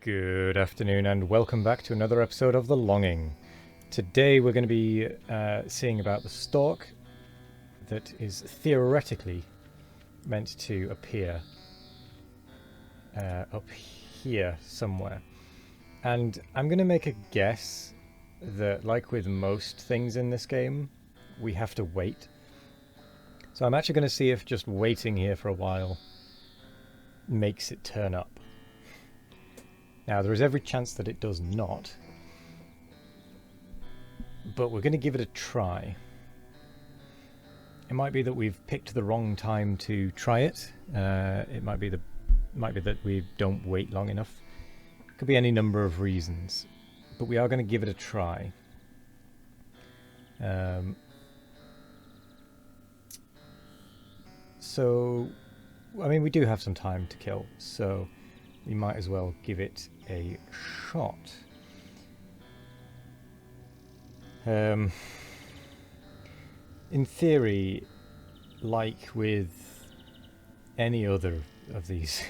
Good afternoon and welcome back to another episode of The Longing. Today we're going to be seeing about the stork that is theoretically meant to appear up here somewhere. And I'm going to make a guess that, like with most things in this game, we have to wait. So I'm actually going to see if just waiting here for a while makes it turn up. Now, there is every chance that it does not, but we're going to give it a try. It might be that we've picked the wrong time to try it. It might be that we don't wait long enough. Could be any number of reasons, but we are going to give it a try. So, I mean, we do have some time to kill, so we might as well give it a shot. In theory, like with any other of these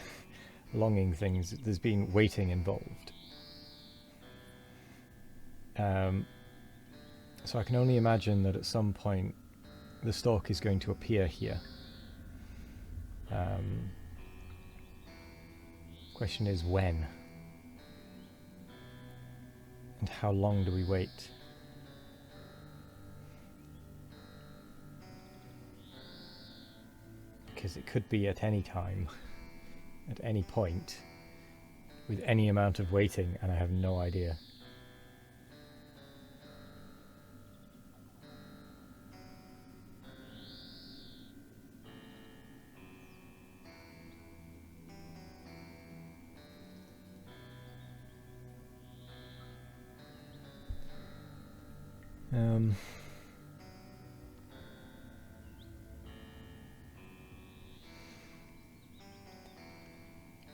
longing things, there's been waiting involved. So I can only imagine that at some point the stork is going to appear here. Question is when? And how long do we wait? Because it could be at any time, at any point, with any amount of waiting, and I have no idea.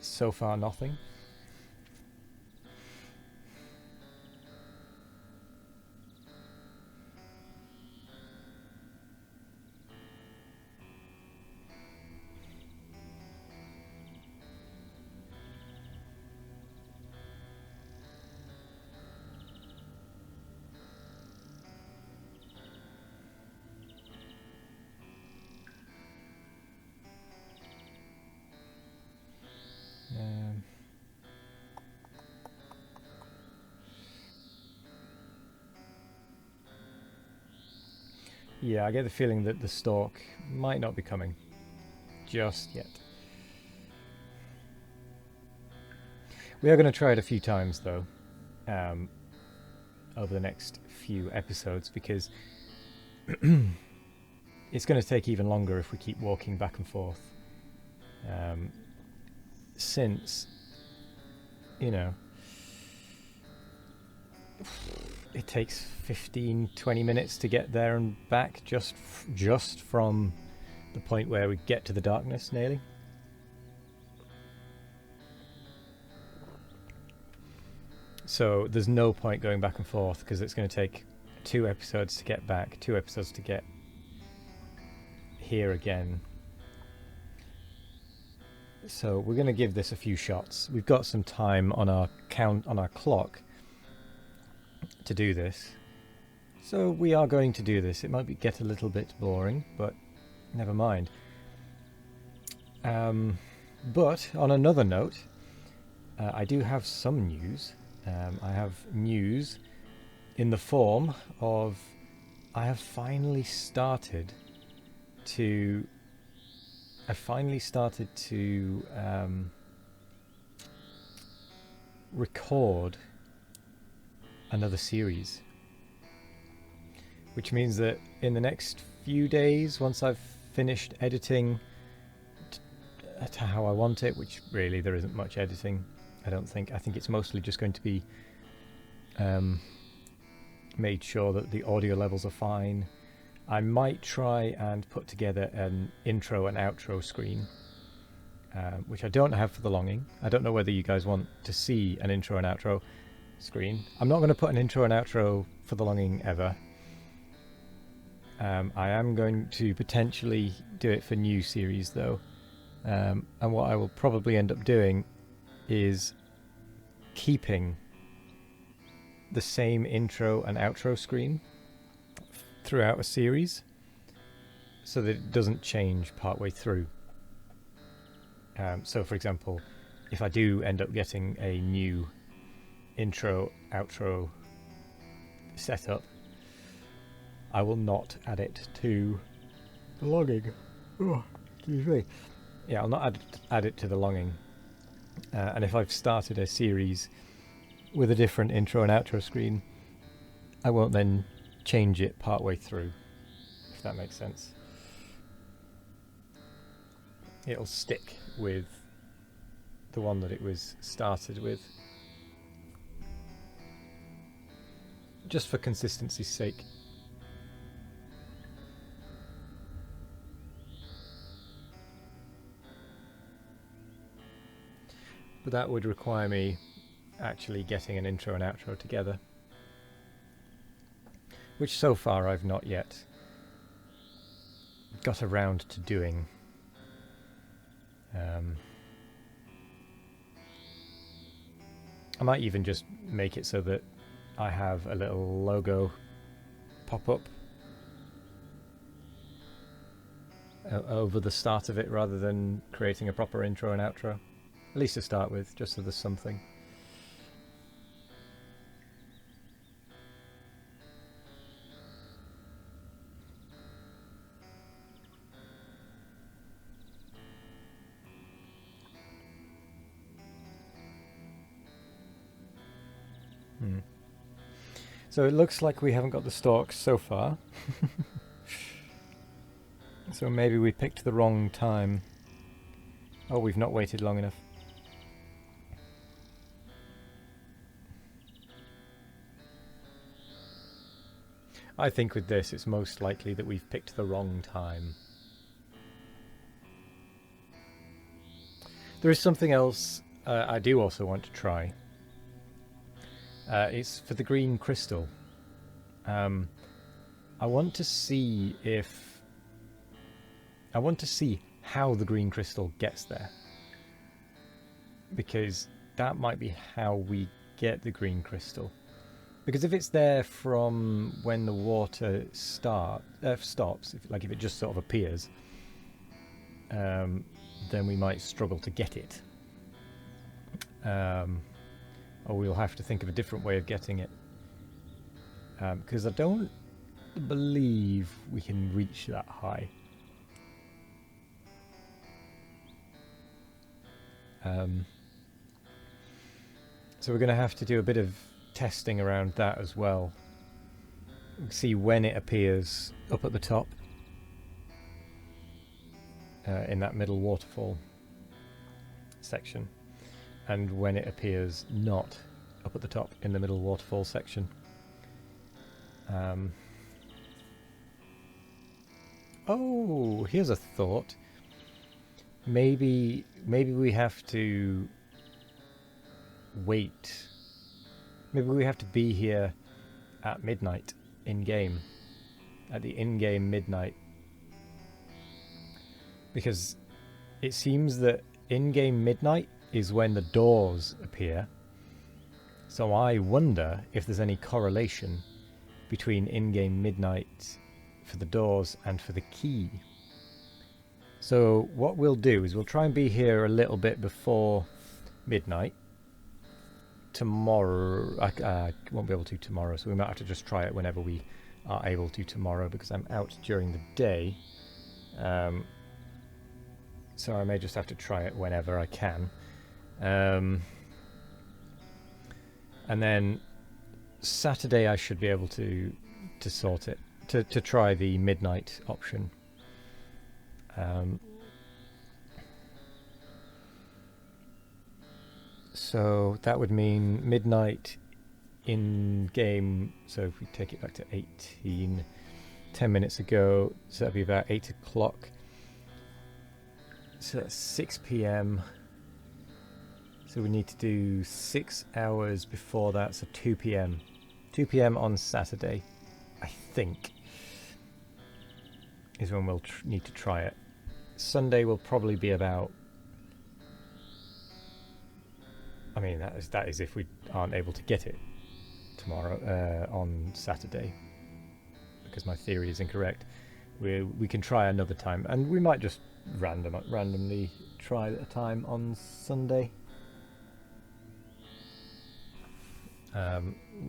So far, nothing. Yeah, I get the feeling that the stork might not be coming just yet. We are going to try it a few times, though, over the next few episodes, because it's going to take even longer if we keep walking back and forth. Since, you know, it takes 15-20 minutes to get there and back just from the point where we get to the darkness nearly. So there's no point going back and forth because it's going to take 2 episodes to get back, 2 episodes to get here again. So we're going to give this a few shots. We've got some time on our clock to do this. So we are going to do this. It might get a little bit boring, but never mind. But on another note, I do have some news. I have news in the form of I finally started to record another series, which means that in the next few days, once I've finished editing to how I want it, which really there isn't much editing, I think it's mostly just going to be made sure that the audio levels are fine. I might try and put together an intro and outro screen, which I don't have for The Longing. I don't know whether you guys want to see an intro and outro screen. I'm not going to put an intro and outro for The Longing ever. I am going to potentially do it for new series though, and what I will probably end up doing is keeping the same intro and outro screen throughout a series so that it doesn't change partway through. So for example, if I do end up getting a new intro outro setup, I will not add it to the logging. Oh, excuse me. Yeah, I'll not add it to the logging. And if I've started a series with a different intro and outro screen, I won't then change it partway through, if that makes sense. It'll stick with the one that it was started with, just for consistency's sake. But that would require me actually getting an intro and outro together, which so far I've not yet got around to doing. I might even just make it so that I have a little logo pop up over the start of it, rather than creating a proper intro and outro, at least to start with, just so there's something. So it looks like we haven't got the stalks so far. So maybe we picked the wrong time. Oh, we've not waited long enough. I think with this it's most likely that we've picked the wrong time. There is something else I do also want to try. It's for the green crystal. I want to see how the green crystal gets there, because that might be how we get the green crystal. Because if it's there from when the water stops, if it just sort of appears, then we might struggle to get it. Or we'll have to think of a different way of getting it. Because I don't believe we can reach that high. So we're going to have to do a bit of testing around that as well. See when it appears up at the top, in that middle waterfall section, and when it appears not up at the top in the middle waterfall section. Oh, here's a thought. Maybe we have to wait. Maybe we have to be here at midnight in-game. At the in-game midnight. Because it seems that in-game midnight is when the doors appear. So I wonder if there's any correlation between in-game midnight for the doors and for the key. So what we'll do is we'll try and be here a little bit before midnight. Tomorrow, I won't be able to tomorrow, so we might have to just try it whenever we are able to tomorrow, because I'm out during the day. So I may just have to try it whenever I can. And then Saturday I should be able to sort it, to try the midnight option. So that would mean midnight in game. So if we take it back to 10 minutes ago, so that'd be about 8 o'clock. So that's 6 p.m. So we need to do 6 hours before that, so 2 p.m. 2 p.m. on Saturday, I think, is when we'll need to try it. Sunday will probably be about I mean, that is if we aren't able to get it tomorrow on Saturday, because my theory is incorrect. We can try another time, and we might just randomly try a time on Sunday.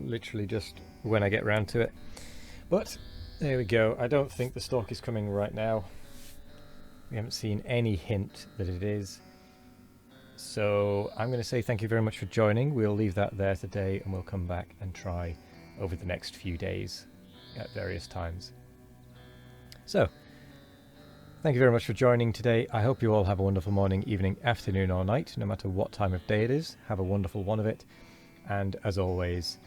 Literally just when I get round to it. But there we go. I don't think the stork is coming right now. We haven't seen any hint that it is. So I'm going to say thank you very much for joining. We'll leave that there today, and we'll come back and try over the next few days at various times. So thank you very much for joining today. I hope you all have a wonderful morning, evening, afternoon, or night, no matter what time of day it is. Have a wonderful one of it. And as always,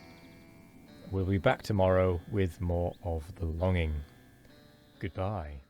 we'll be back tomorrow with more of The Longing. Goodbye.